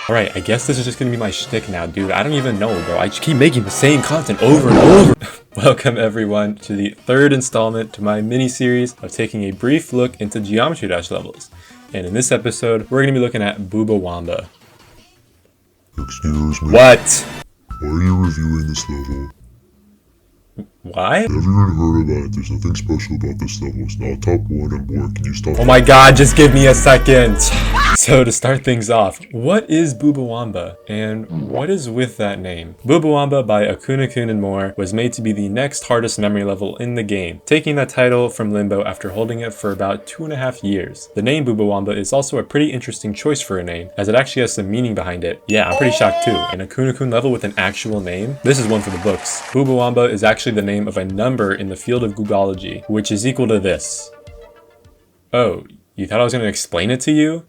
Alright, I guess this is just gonna be my shtick now, dude. I don't even know, bro. I just keep making the same content over and over. Welcome everyone to the third installment to my mini-series of taking a brief look into Geometry Dash levels. And in this episode, we're gonna be looking at BOOBAWAMBA. Excuse me. What? Why are you reviewing this level? Why? Have you even heard about it? There's nothing special about this level. It's not top 1 and more. Can you stop? Oh my god, just give me a second. So to start things off, what is BOOBAWAMBA and what is with that name? BOOBAWAMBA by Akunakun and more was made to be the next hardest memory level in the game, taking that title from Limbo after holding it for about 2.5 years. The name BOOBAWAMBA is also a pretty interesting choice for a name, as it actually has some meaning behind it. Yeah, I'm pretty shocked too. An Akunakun level with an actual name? This is one for the books. BOOBAWAMBA is actually the name of a number in the field of Googology, which is equal to this. Oh, you thought I was going to explain it to you?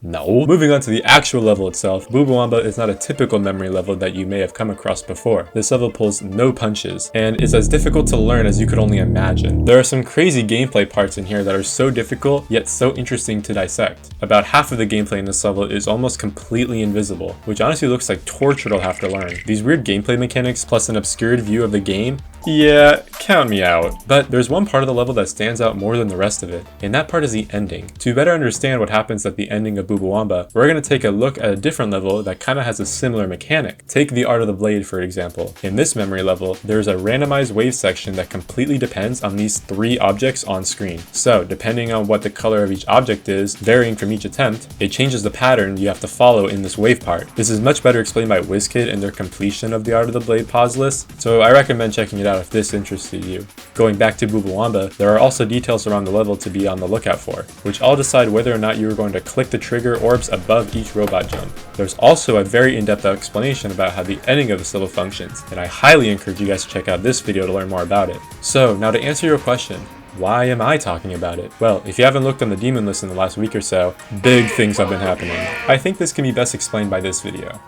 No. Moving on to the actual level itself, BOOBAWAMBA is not a typical memory level that you may have come across before. This level pulls no punches, and is as difficult to learn as you could only imagine. There are some crazy gameplay parts in here that are so difficult, yet so interesting to dissect. About half of the gameplay in this level is almost completely invisible, which honestly looks like torture to have to learn. These weird gameplay mechanics plus an obscured view of the game, yeah, count me out. But there's one part of the level that stands out more than the rest of it, and that part is the ending. To better understand what happens at the ending of BOOBAWAMBA, we're going to take a look at a different level that kind of has a similar mechanic. Take the Art of the Blade for example. In this memory level, there's a randomized wave section that completely depends on these 3 objects on screen. So depending on what the color of each object is, varying from each attempt, it changes the pattern you have to follow in this wave part. This is much better explained by whizkid in their completion of the Art of the Blade pause list, so I recommend checking it out if this interested you. Going back to BOOBAWAMBA, there are also details around the level to be on the lookout for, which all decide whether or not you are going to click the trigger orbs above each robot jump. There's also a very in-depth explanation about how the ending of this level functions, and I highly encourage you guys to check out this video to learn more about it. So now to answer your question, why am I talking about it? Well, if you haven't looked on the demon list in the last week or so, big things have been happening. I think this can be best explained by this video.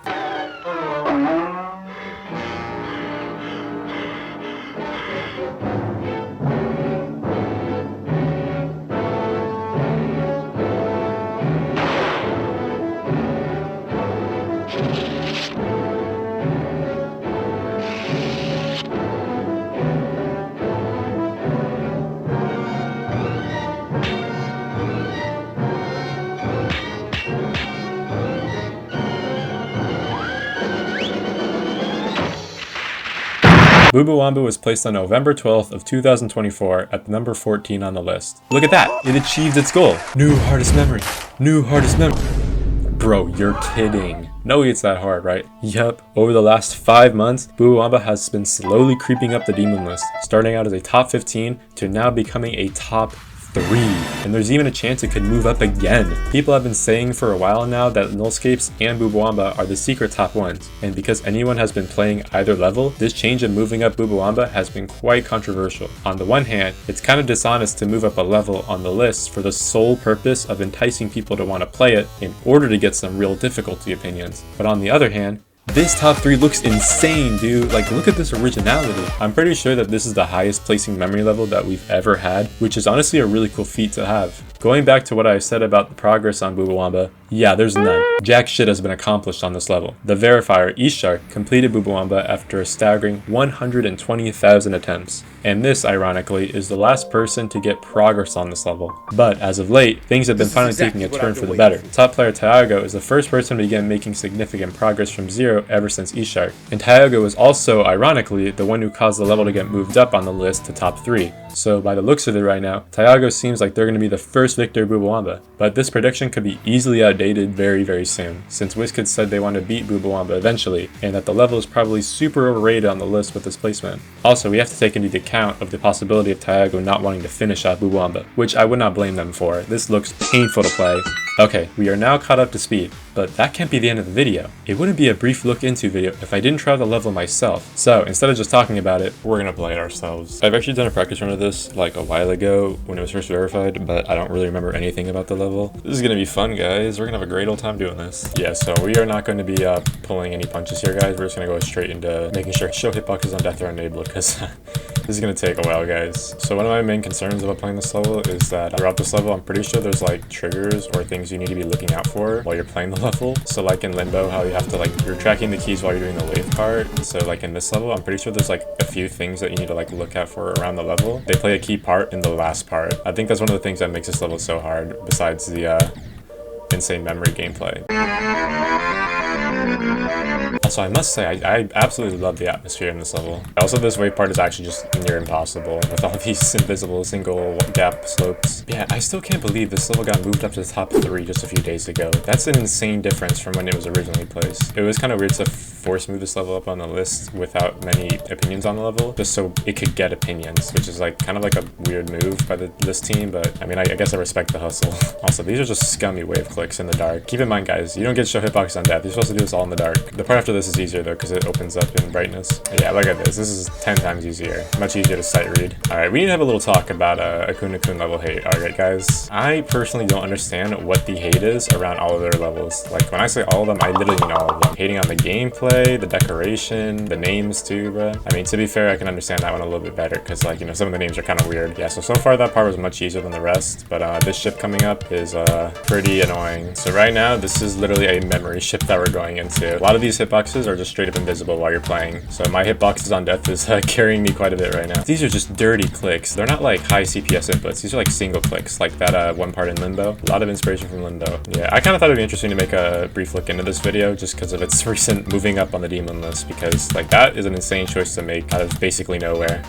BOOBAWAMBA was placed on November 12th of 2024 at the number 14 on the list. Look at that, it achieved its goal. New hardest memory, new hardest memory. Bro, you're kidding. No, it's that hard, right? Yup. Over the last 5 months, BOOBAWAMBA has been slowly creeping up the demon list, starting out as a top 15 to now becoming a top 3, and there's even a chance it could move up again. People have been saying for a while now that Nullscapes and BOOBAWAMBA are the secret top ones, and because anyone has been playing either level, this change of moving up BOOBAWAMBA has been quite controversial. On the one hand, it's kind of dishonest to move up a level on the list for the sole purpose of enticing people to want to play it in order to get some real difficulty opinions. But on the other hand, this top 3 looks insane, dude. Like, look at this originality. I'm pretty sure that this is the highest placing memory level that we've ever had, which is honestly a really cool feat to have. Going back to what I said about the progress on BOOBAWAMBA, yeah, there's none. Jack shit has been accomplished on this level. The verifier, Eshark, completed BOOBAWAMBA after a staggering 120,000 attempts. And this, ironically, is the last person to get progress on this level. But as of late, things have been finally taking a turn for the better. Top player Tyago is the first person to begin making significant progress from 0 ever since Eshark. And Tyago was also, ironically, the one who caused the level to get moved up on the list to top 3. So by the looks of it right now, Tyago seems like they're going to be the first victor of BOOBAWAMBA. But this prediction could be easily outdated very soon, since whizkid said they want to beat BOOBAWAMBA eventually, and that the level is probably super overrated on the list with this placement. Also, we have to take into account of the possibility of Tyago not wanting to finish off BOOBAWAMBA, which I would not blame them for. This looks painful to play. Okay, we are now caught up to speed, but that can't be the end of the video. It wouldn't be a brief look into video if I didn't try the level myself. So instead of just talking about it, we're gonna play it ourselves. I've actually done a practice run of this like a while ago when it was first verified, but I don't really remember anything about the level. This is gonna be fun, guys. We're gonna have a great old time doing this. Yeah, so we are not going to be pulling any punches here, guys. We're just gonna go straight into making sure show hitbox is on death or enabled, because This is gonna take a while, guys. So one of my main concerns about playing this level is that throughout this level, I'm pretty sure there's like triggers or things you need to be looking out for while you're playing the level. So like in Limbo, how you have to like, you're tracking the keys while you're doing the wave part. So like in this level, I'm pretty sure there's like a few things that you need to like look out for around the level. They play a key part in the last part. I think that's one of the things that makes this level so hard, besides the insane memory gameplay. Also, I must say, I absolutely love the atmosphere in this level. Also, this wave part is actually just near impossible with all these invisible single gap slopes. Yeah, I still can't believe this level got moved up to the top 3 just a few days ago. That's an insane difference from when it was originally placed. It was kind of weird to force move this level up on the list without many opinions on the level, just so it could get opinions, which is like kind of like a weird move by the list team, but I mean, I guess I respect the hustle. Also, these are just scummy wave clicks in the dark. Keep in mind, guys, you don't get to show hitboxes on death. You're supposed to do this all in the dark. The part after this is easier though, because it opens up in brightness. Yeah, look at this. This is 10 times easier. Much easier to sight read. Alright, we need to have a little talk about Akunakun level hate. Alright, guys. I personally don't understand what the hate is around all of their levels. Like, when I say all of them, I literally mean all of them. Hating on the gameplay, the decoration, the names too, bruh. I mean, to be fair, I can understand that one a little bit better, because, like, you know, some of the names are kind of weird. Yeah, so far that part was much easier than the rest, but this ship coming up is pretty annoying. So right now, this is literally a memory ship that we're going into. A lot of these hitboxes are just straight up invisible while you're playing. So my hitboxes on death is carrying me quite a bit right now. These are just dirty clicks. They're not like high CPS inputs. These are like single clicks, like that one part in Limbo. A lot of inspiration from Limbo. Yeah, I kind of thought it'd be interesting to make a brief look into this video just because of its recent moving up on the demon list, because like that is an insane choice to make out of basically nowhere.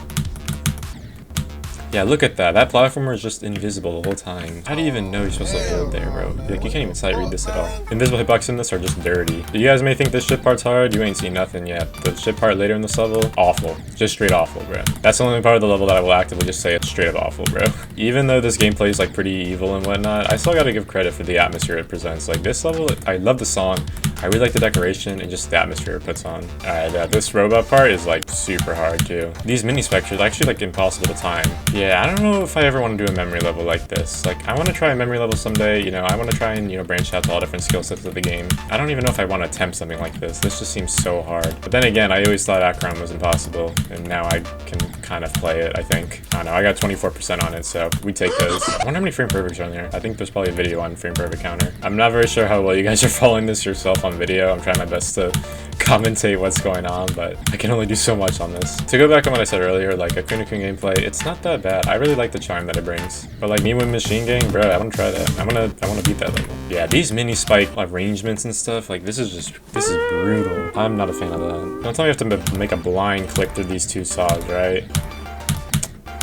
Yeah, look at that. That platformer is just invisible the whole time. How do you even know you're supposed to hold there, bro? Like, you can't even sight read this at all. Invisible hitboxes in this are just dirty. You guys may think this ship part's hard. You ain't seen nothing yet. The ship part later in this level, awful. Just straight awful, bro. That's the only part of the level that I will actively just say it's straight up awful, bro. Even though this gameplay is like pretty evil and whatnot, I still gotta give credit for the atmosphere it presents. Like this level, I love the song. I really like the decoration and just the atmosphere it puts on. Alright, yeah, this robot part is like super hard too. These mini specters are actually like impossible to time. Yeah, I don't know if I ever want to do a memory level like this. Like, I want to try a memory level someday, you know, I want to try and, you know, branch out to all different skill sets of the game. I don't even know if I want to attempt something like this. This just seems so hard. But then again, I always thought Akunakun was impossible, and now I can kind of play it, I think. I don't know, I got 24% on it, so we take those. I wonder how many frame perfects are on there. I think there's probably a video on frame perfect counter. I'm not very sure how well you guys are following this yourself on video. I'm trying my best to commentate what's going on, but I can only do so much on this. To go back on what I said earlier, like Akunakun gameplay, it's not that bad. I really like the charm that it brings. But like me with Machine Gang, bro, I want to try that. I want to beat that level. Yeah, these mini spike arrangements and stuff, like this is brutal. I'm not a fan of that. Don't tell me you have to make a blind click through these two saws, right?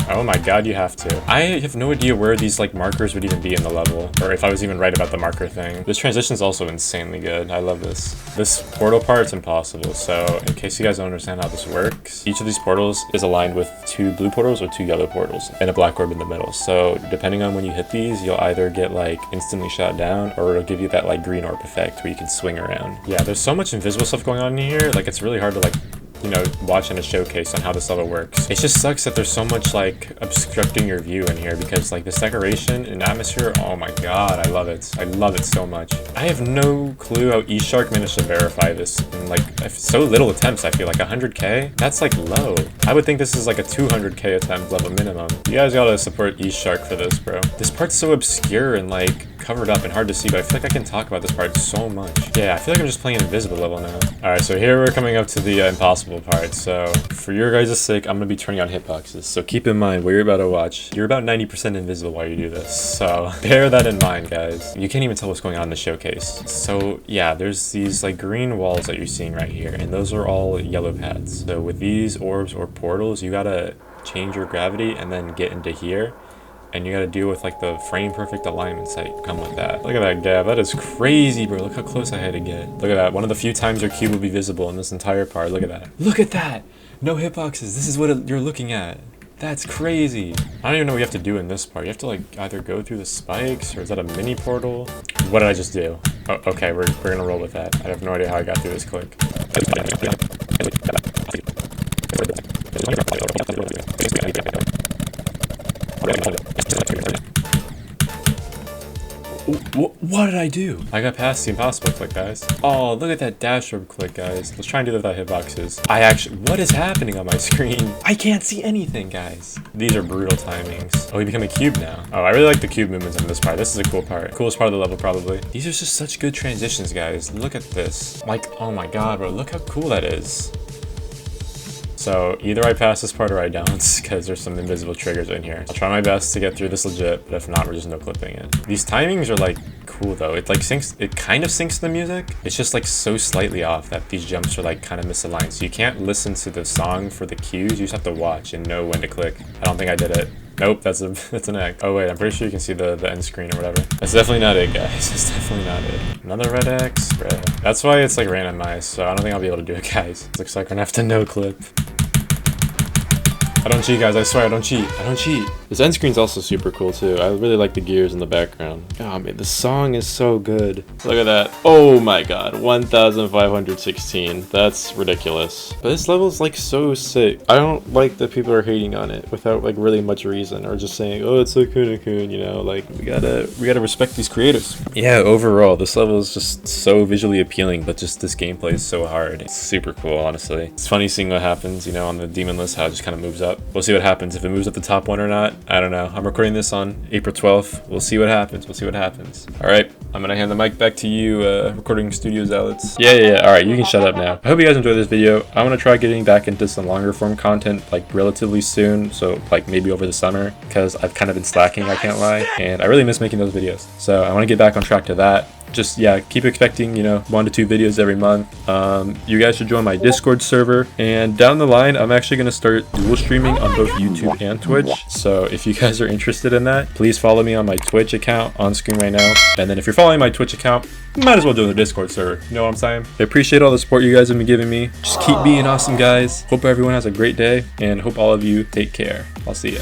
Oh my god, you have to. I have no idea where these like markers would even be in the level, or if I was even right about the marker thing. This transition is also insanely good. I love this. This portal part's impossible, so in case you guys don't understand how this works, each of these portals is aligned with 2 blue portals or 2 yellow portals, and a black orb in the middle. So depending on when you hit these, you'll either get like instantly shot down, or it'll give you that like green orb effect where you can swing around. Yeah, there's so much invisible stuff going on in here, like it's really hard to like, you know, watching a showcase on how this level works. It just sucks that there's so much like obstructing your view in here, because like this decoration and atmosphere, oh my god, I love it. I love it so much. I have no clue how eShark managed to verify this in like so little attempts. I feel like 100k, that's like low. I would think this is like a 200k attempt level minimum. You guys gotta support eShark for this, bro. This part's so obscure and like covered up and hard to see, but I feel like I can talk about this part so much. Yeah, I feel like I'm just playing invisible level now. Alright, so here we're coming up to the impossible part. So for your guys' sake, I'm gonna be turning on hitboxes. So keep in mind what you're about to watch. You're about 90% invisible while you do this. So bear that in mind, guys. You can't even tell what's going on in the showcase. So yeah, there's these like green walls that you're seeing right here, and those are all yellow pads. So with these orbs or portals, you gotta change your gravity and then get into here. And you gotta deal with like the frame perfect alignments that come with that. Look at that gap, that is crazy, bro. Look how close I had to get. Look at that, one of the few times your cube will be visible in this entire part. Look at that. Look at that! No hitboxes, this is what you're looking at. That's crazy. I don't even know what you have to do in this part. You have to like either go through the spikes, or is that a mini portal? What did I just do? Oh, okay, we're gonna roll with that. I have no idea how I got through this click. What did I do? I got past the impossible click, guys. Oh, look at that dash orb click, guys. Let's try and do that without hitboxes. What is happening on my screen? I can't see anything, guys. These are brutal timings. Oh, we become a cube now. Oh, I really like the cube movements in this part. This is a cool part. Coolest part of the level, probably. These are just such good transitions, guys. Look at this. Like, oh my god, bro. Look how cool that is. So either I pass this part or I don't, because there's some invisible triggers in here. I'll try my best to get through this legit, but if not, we're just no clipping it. These timings are like cool though. It like syncs, it kind of syncs the music. It's just like so slightly off that these jumps are like kind of misaligned. So you can't listen to the song for the cues. You just have to watch and know when to click. I don't think I did it. Nope, that's an X. Oh wait, I'm pretty sure you can see the end screen or whatever. That's definitely not it, guys. That's definitely not it. Another red X, bro. That's why it's like randomized, so I don't think I'll be able to do it, guys. It looks like we're gonna have to no clip. I don't cheat, guys. I swear I don't cheat. I don't cheat. This end screen's also super cool too. I really like the gears in the background. Oh man, the song is so good. Look at that. Oh my god, 1,516. That's ridiculous. But this level is like so sick. I don't like that people are hating on it without like really much reason, or just saying, oh, it's Akunakun, you know, like we gotta respect these creators. Yeah, overall, this level is just so visually appealing, but just this gameplay is so hard. It's super cool, honestly. It's funny seeing what happens, you know, on the demon list, how it just kind of moves up. We'll see what happens, if it moves up the top one or not. I don't know. I'm recording this on April 12th. We'll see what happens. We'll see what happens. All right, I'm gonna hand the mic back to you, recording studio zealots. Yeah. All right, you can shut up now. I hope you guys enjoyed this video. I'm gonna try getting back into some longer form content like relatively soon. So like maybe over the summer, because I've kind of been slacking, I can't lie. And I really miss making those videos. So I want to get back on track to that. Just, yeah, keep expecting, you know, 1 to 2 videos every month. You guys should join my Discord server, and down the line I'm actually going to start dual streaming on both YouTube and Twitch. So if you guys are interested in that, please follow me on my Twitch account on screen right now. And then if you're following my Twitch account, you might as well join the Discord server. You know what I'm saying? I appreciate all the support you guys have been giving me. Just keep being awesome, guys. Hope everyone has a great day, and hope all of you take care. I'll see ya.